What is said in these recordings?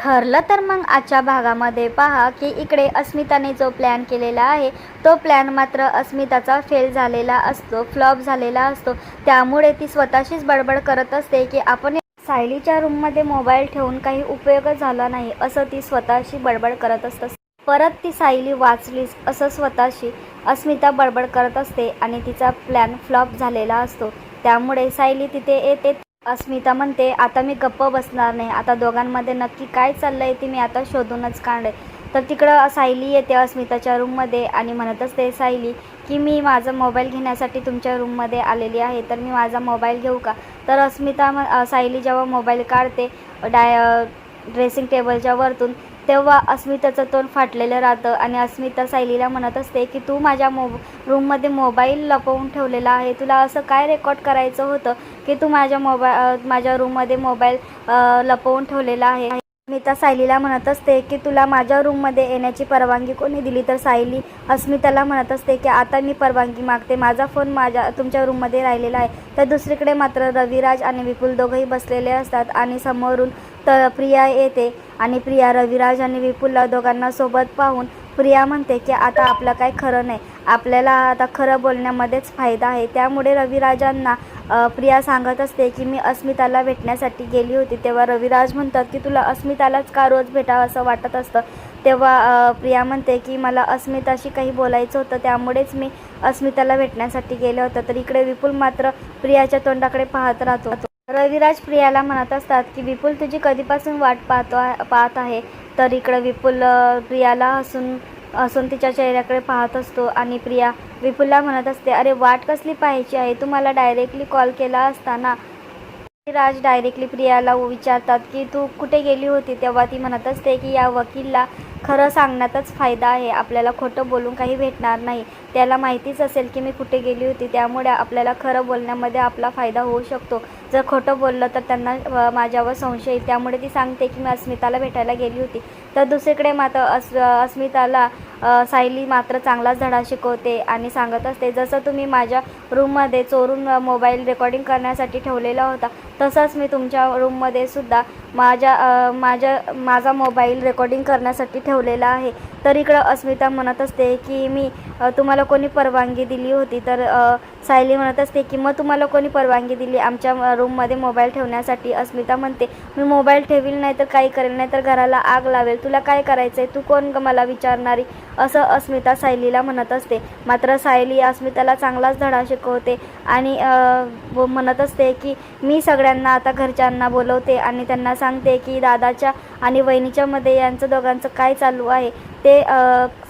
ठरलं तर मग आजच्या भागामध्ये पहा की इकडे अस्मिताने जो प्लॅन केलेला आहे तो प्लॅन मात्र अस्मिताचा फेल झालेला असतो, फ्लॉप झालेला असतो. त्यामुळे ती स्वतःशीच बडबड करत असते की आपण सायलीच्या रूममध्ये मोबाईल ठेवून काही उपयोगच झाला नाही, असं ती स्वतःशी बडबड करत असते. परत ती सायली वाचलीस असं स्वतःशी अस्मिता बडबड करत असते आणि तिचा प्लॅन फ्लॉप झालेला असतो. त्यामुळे सायली तिथे येते. अस्मिता म्हणते, आता मी गप्प बसणार नाही, आता दोघांमध्ये नक्की काय चाललंय ते मी आता शोधूनच काढे. तर तिकडं सायली येते अस्मिताच्या रूममध्ये आणि म्हणत असते सायली की मी माझा मोबाईल घेण्यासाठी तुमच्या रूममध्ये आलेली आहे, तर मी माझा मोबाईल घेऊ का? तर अस्मिता सायली जेव्हा मोबाईल काढते ड्रेसिंग टेबलच्या वरतून, तेव्हा अस्मिताचं तोंड फाटलेलं राहतं आणि अस्मिता सायलीला म्हणत असते की तू माझ्या रूममध्ये मोबाईल लपवून ठेवलेला आहे, तुला असं काय रेकॉर्ड करायचं होतं की तू माझ्या रूममध्ये मोबाईल लपवून ठेवलेला आहे. अस्मिता सायलीला म्हणत असते की तुला माझ्या रूममध्ये येण्याची परवानगी कोणी दिली? तर सायली अस्मिताला म्हणत असते की आता मी परवानगी मागते, माझा फोन तुमच्या रूममध्ये राहिलेला आहे. तर दुसरीकडे मात्र रविराज आणि विपुल दोघंही बसलेले असतात आणि समोरून तर प्रिया येते आणि प्रिया रविराज आणि विपुलला दोघांना सोबत पाहून प्रिया म्हणते की आता आपलं काय खरं नाही, आपल्याला आता खरं बोलण्यामध्येच फायदा आहे. त्यामुळे रविराजांना प्रिया सांगत असते की मी अस्मिताला भेटण्यासाठी गेली होती. तेव्हा रविराज म्हणतात की तुला अस्मितालाच का रोज भेटावं असं वाटत असतं? तेव्हा प्रिया म्हणते की मला अस्मिताशी काही बोलायचं होतं, त्यामुळेच मी अस्मिताला भेटण्यासाठी गेले होतं. तर इकडे विपुल मात्र प्रियाच्या तोंडाकडे पाहत राहतो. रविराज प्रियाला म्हणत असतात की विपुल तुझी कधीपासून वाट पाहत आहे. तर इकडं विपुल प्रियाला हसून तिच्या चेहऱ्याकडे पाहत असतो आणि प्रिया विपुलला म्हणत असते, अरे वाट कसली पाहायची आहे, तुम्हाला डायरेक्टली कॉल केला असताना. राज डायरेक्टली प्रियाला विचारतात की तू कुठे गेली होती? तेव्हा ती म्हणत असते की या वकीलला खरं सांगण्यातच फायदा आहे, आपल्याला खोटं बोलून काही भेटणार नाही. त्याला माहितीच असेल की मी कुठे गेली होती, त्यामुळे आपल्याला खरं बोलण्यामध्ये आपला फायदा होऊ शकतो. जर खोटं बोललं तर त्यांना माझ्यावर संशय येईल. त्यामुळे ती सांगते की मी अस्मिताला भेटायला गेली होती. तर दुसरीकडे मात्र अस्मिताला सायली मात्र चांगलाच धडा शिकवते आणि सांगत असते, जसं तुम्ही माझ्या रूममध्ये चोरून मोबाईल रेकॉर्डिंग करण्यासाठी ठेवलेला होता, तसंच मी तुमच्या रूममध्ये सुद्धा माझा मोबाईल रेकॉर्डिंग करण्यासाठी ठेवलेला आहे. तर इकडं अस्मिता म्हणत असते की मी तुम्हाला कोणी परवानगी दिली होती? तर सायली म्हणत असते की मग तुम्हाला कोणी परवानगी दिली आमच्या रूममध्ये मोबाईल ठेवण्यासाठी? अस्मिता म्हणते, मी मोबाईल ठेवील नाही तर काही करेल, नाही तर घराला आग लावेल, तुला काय करायचं आहे, तू कोण मला विचारणारी, असं अस्मिता सायलीला म्हणत असते. मात्र सायली अस्मिताला चांगलाच धडा शिकवते आणि म्हणत असते की मी सगळ्यांना आता घरच्यांना बोलवते आणि त्यांना सांगते की दादाच्या आणि वहिनीच्या मध्ये यांचं दोघांचं काय चालू आहे ते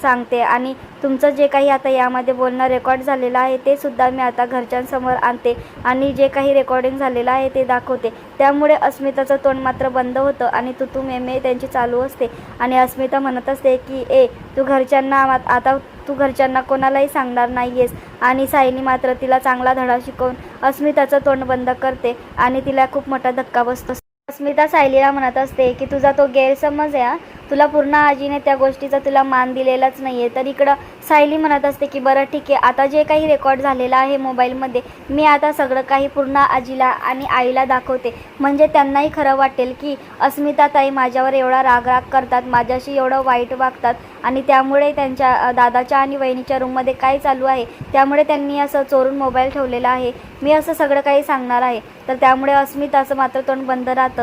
सांगते आणि तुमचं जे काही आता यामध्ये बोलणं रेकॉर्ड झालेलं आहे ते सुद्धा मी आता घरच्यांसमोर आणते आणि जे काही रेकॉर्डिंग झालेलं आहे ते दाखवते. त्यामुळे अस्मिताचं तोंड मात्र बंद होतं आणि तू मे त्यांची चालू असते आणि अस्मिता म्हणत असते की तू घरच्यांना कोणालाही सांगणार नाही आहेस. आणि सायली मात्र तिला चांगला धडा शिकवून अस्मिताचं तोंड बंद करते आणि तिला खूप मोठा धक्का बसतो. अस्मिता सायलीला म्हणत असते की तुझा तो गैरसमज आहे, तुला पूर्ण आजीने त्या गोष्टीचा तुला मान दिलेलाच नाही आहे. तर इकडं सायली म्हणत असते की बरं ठीक आहे, आता जे काही रेकॉर्ड झालेलं आहे मोबाईलमध्ये मी आता सगळं काही पूर्ण आजीला आणि आईला दाखवते, म्हणजे त्यांनाही खरं वाटेल की अस्मिता ताई माझ्यावर एवढा राग करतात, माझ्याशी एवढं वाईट वागतात आणि त्यामुळे त्यांच्या दादाच्या आणि वहिनीच्या रूममध्ये काय चालू आहे, त्यामुळे त्यांनी असं चोरून मोबाईल ठेवलेला आहे, मी असं सगळं काही सांगणार आहे. तर त्यामुळे अस्मिताचं मात्र तोंड बंद राहतं.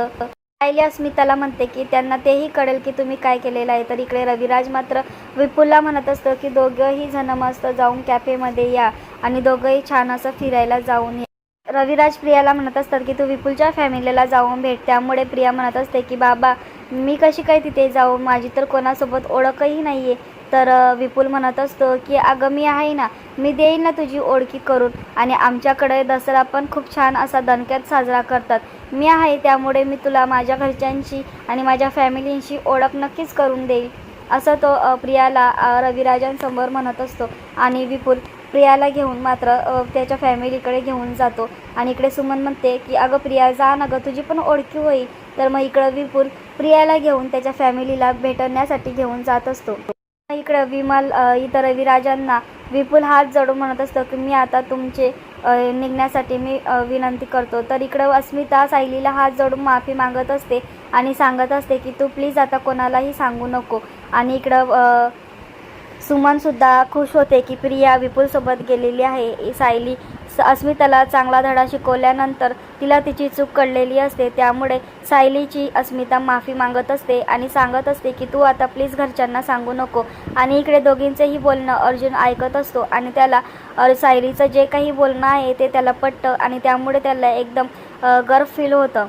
सायली अस्मिताला म्हणते की त्यांना तेही कळेल की तुम्ही काय केलेलं आहे. तर इकडे रविराज मात्र विपुलला म्हणत असतो की दोघंही जण मस्त जाऊन कॅफेमध्ये या आणि दोघंही छान असं फिरायला जाऊन या. रविराज प्रियाला म्हणत असतात की तू विपुलच्या फॅमिलीला जाऊन भेट. त्यामुळे प्रिया म्हणत असते की बाबा मी कशी काय तिथे जाऊ, माझी तर कोणासोबत ओळखही नाही आहे. तर विपुल म्हणत असतो की अगं मी आहे ना, मी देईन ना तुझी ओळखी करून आणि आमच्याकडे दसरा पण खूप छान असा दणक्यात साजरा करतात, मी आहे, त्यामुळे मी तुला माझ्या घरच्यांशी आणि माझ्या फॅमिलींशी ओळख नक्कीच करून देईल, असं तो प्रियाला रविराजांसमोर म्हणत असतो. आणि विपुल प्रियाला घेऊन मात्र त्याच्या फॅमिलीकडे घेऊन जातो आणि इकडे सुमन म्हणते की अगं प्रिया जा ना गं, तुझी पण ओळखी होईल. तर मग इकडं विपुल प्रियाला घेऊन त्याच्या फॅमिलीला भेटण्यासाठी घेऊन जात असतो. इकडं विमल इतर रविराजांना विपुल हात जोडून म्हणत असतो की मी आता तुमचे निघण्यासाठी मी विनंती करतो. तर इकडं अस्मिता सायलीला हात जोडून माफी मागत असते आणि सांगत असते की तू प्लीज आता कोणालाही सांगू नको. आणि इकडं सुमनसुद्धा खुश होते की प्रिया विपुलसोबत गेलेली आहे. सायली अस्मिताला चांगला धडा शिकवल्यानंतर तिला तिची चूक कळलेली असते. त्यामुळे सायलीची अस्मिता माफी मागत असते आणि सांगत असते की तू आता प्लीज घरच्यांना सांगू नको. आणि इकडे दोघींचेही बोलणं अर्जुन ऐकत असतो आणि त्याला सायलीचं जे काही बोलणं आहे ते त्याला पटतं आणि त्यामुळे त्याला एकदम गर्व फील होतं.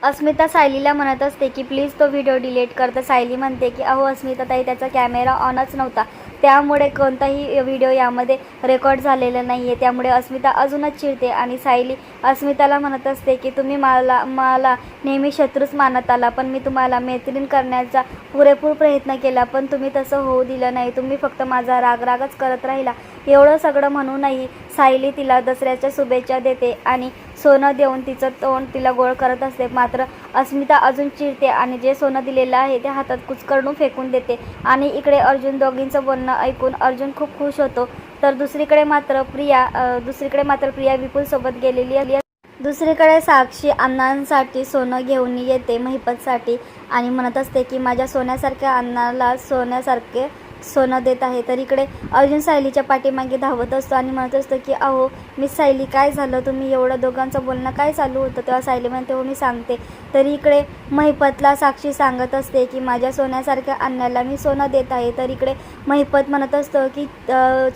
अस्मिता सायलीला म्हणत असते की प्लीज तो व्हिडिओ डिलीट कर. तर सायली म्हणते की अहो अस्मिता ताई त्याचा कॅमेरा ऑनच नव्हता, त्यामुळे कोणताही व्हिडिओ यामध्ये रेकॉर्ड झालेला नाही आहे. त्यामुळे अस्मिता अजूनच चिडते आणि सायली अस्मिताला म्हणत असते की तुम्ही मला नेहमी शत्रूच मानत आला, पण मी तुम्हाला मैत्रीण करण्याचा पुरेपूर प्रयत्न केला, पण तुम्ही तसं होऊ दिलं नाही. तुम्ही फक्त माझा रागच करत राहिला. एवढं सगळं म्हणूनही सायली तिला दसऱ्याच्या शुभेच्छा देते आणि सोनं देऊन तिचं तोंड तिला गोळ करत असते. मात्र अस्मिता अजून चिडते आणि जे सोनं दिलेलं आहे ते हातात कुचकरून फेकून देते. आणि इकडे अर्जुन दोघींचं बोलणं ऐकून अर्जुन खूप खुश होतो. तर दुसरीकडे मात्र प्रिया विपुलसोबत गेलेली आहे. दुसरीकडे साक्षी अण्णांसाठी सोनं घेऊन येते महिपतसाठी आणि म्हणत असते की माझ्या सोन्यासारख्या अण्णाला सोन्यासारखे सोनं देत आहे. तर इकडे अर्जुन सायलीच्या पाठीमागे धावत असतो आणि म्हणत असतो की अहो मिस सायली काय झालं, तुम्ही एवढं दोघांचं बोलणं काय चालू होतं. तेव्हा सायली म्हणते हो मी सांगते. तर इकडे महिपतला साक्षी सांगत असते की माझ्या सोन्यासारख्या अण्णाला मी सोनं देत आहे. तर इकडे महिपत म्हणत असतो की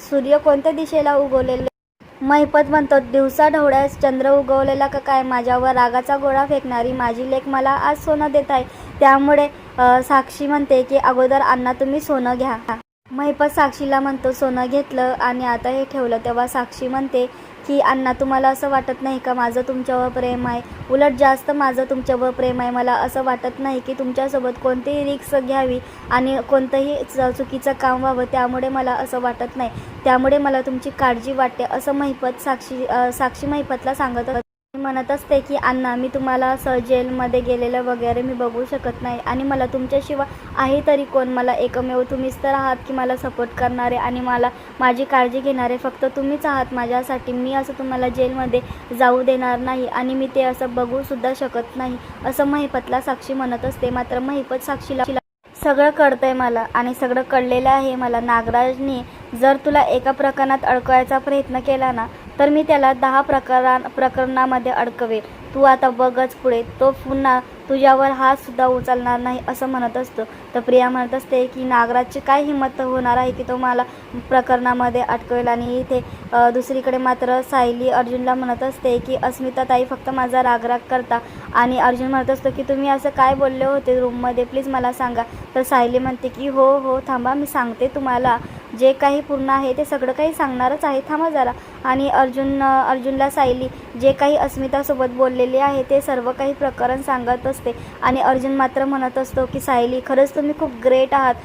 सूर्य कोणत्या दिशेला उगवलेले. महिपत म्हणतो दिवसा ढवळ्यास चंद्र उगवलेला का काय, माझ्यावर रागाचा गोळा फेकणारी माझी लेक मला आज सोनं देत आहे. त्यामुळे साक्षी म्हणते की अगोदर अण्णा तुम्ही सोनं घ्या. महिपत साक्षीला म्हणतो सोनं घेतलं आणि आता हे ठेवलं. तेव्हा साक्षी म्हणते की अण्णा तुम्हाला असं वाटत नाही का माझं तुमच्यावर प्रेम आहे, उलट जास्त माझं तुमच्यावर प्रेम आहे. मला असं वाटत नाही की तुमच्यासोबत कोणतीही रिस्क घ्यावी आणि कोणतंही चुकीचं काम व्हावं, त्यामुळे मला असं वाटत नाही. त्यामुळे मला तुमची काळजी वाटते असं महिपत साक्षी महिपतला सांगत म्हणत असते की अण्णा मी तुम्हाला असं जेलमध्ये गेलेलं वगैरे मी बघू शकत नाही आणि मला तुमच्याशिवाय आहे तरी कोण, मला एकमेव तुम्हीच तर आहात की मला सपोर्ट करणारे आणि माझी काळजी घेणारे फक्त तुम्हीच आहात माझ्यासाठी. मी असं तुम्हाला जेलमध्ये जाऊ देणार नाही आणि मी ते असं बघूसुद्धा शकत नाही असं महिपतला साक्षी म्हणत असते. मात्र महिपत साक्षीला सगळं कळतंय मला आणि सगळं कळलेलं आहे मला. नागराजने जर तुला एका प्रकरणात अडकवायचा प्रयत्न केला ना तर मी त्याला 10 प्रकरणामध्ये अडकवेल. तू आता बघच पुढे, तो पुन्हा तुझ्यावर हातसुद्धा उचलणार नाही असं म्हणत असतो. तर प्रिया म्हणत असते की नागराजची काय हिंमत होणार आहे की तो मला प्रकरणामध्ये अटकवेल. आणि इथे दुसरीकडे मात्र सायली अर्जुनला म्हणत असते की अस्मिता ताई फक्त माझा राग करता. आणि अर्जुन म्हणत असतो की तुम्ही असं काय बोलले होते रूममध्ये, प्लीज मला सांगा. तर सायली म्हणते की हो थांबा मी सांगते तुम्हाला, जे काही पूर्ण आहे ते सगळं काही सांगणारच आहे, थांबा जरा. आणि अर्जुनला सायली जे काही अस्मितासोबत बोललेले आहे ते सर्व काही प्रकरण सांगत असते. आणि अर्जुन मात्र म्हणत असतो की सायली खरंच तुम्ही खूप ग्रेट आहात,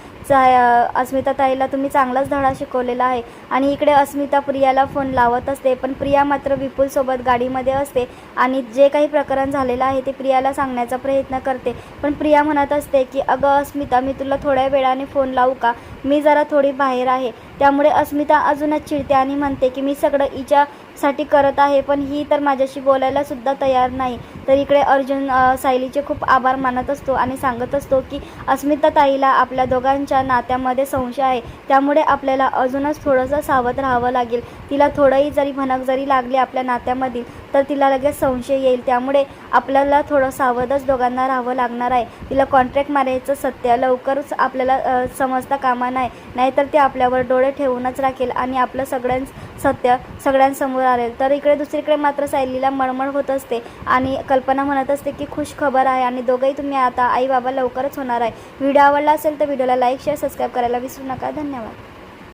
अस्मिता ताईला तुम्ही चांगलाच धडा शिकवलेला आहे. आणि इकडे अस्मिता प्रियाला फोन लावत असते, पण प्रिया मात्र विपुलसोबत गाडीमध्ये असते आणि जे काही प्रकरण झालेलं आहे ते प्रियाला सांगण्याचा प्रयत्न करते. पण प्रिया म्हणत असते की अगं अस्मिता मी तुला थोड्या वेळाने फोन लावू का, मी जरा थोडी बाहेर आहे. त्यामुळे अस्मिता अजूनच चिडते आणि म्हणते की मी सगळं हिच्यासाठी करत आहे पण ही तर माझ्याशी बोलायला सुद्धा तयार नाही. तर इकडे अर्जुन सायलीचे खूप आभार मानत असतो आणि सांगत असतो की अस्मिता ताईला आपल्या दोघांच्या नात्यामध्ये संशय आहे, त्यामुळे आपल्याला अजूनच थोडंसं सावध राहावं लागेल. तिला थोडंही जरी भनक जरी लागली आपल्या नात्यामधील तर तिला लगेच संशय येईल, त्यामुळे आपल्याला थोडं सावधच दोघांना राहावं लागणार आहे. तिला कॉन्ट्रॅक्ट मारायचं सत्य लवकरच आपल्याला समजता कामा नाही, नाहीतर ते आपल्यावर डोळे ठेवूनच राखेल आणि आपलं सत्य सगळ्यांसमोर आलेल. तर इकडे दुसरीकडे मात्र सायलीला मळमळ होत असते आणि कल्पना म्हणत असते की खुश खबर आहे आणि दोघंही तुम्ही आता आई बाबा लवकरच होणार आहे. व्हिडिओ आवडला असेल तर व्हिडिओला लाईक शेअर सबस्क्राईब करायला विसरू नका. धन्यवाद.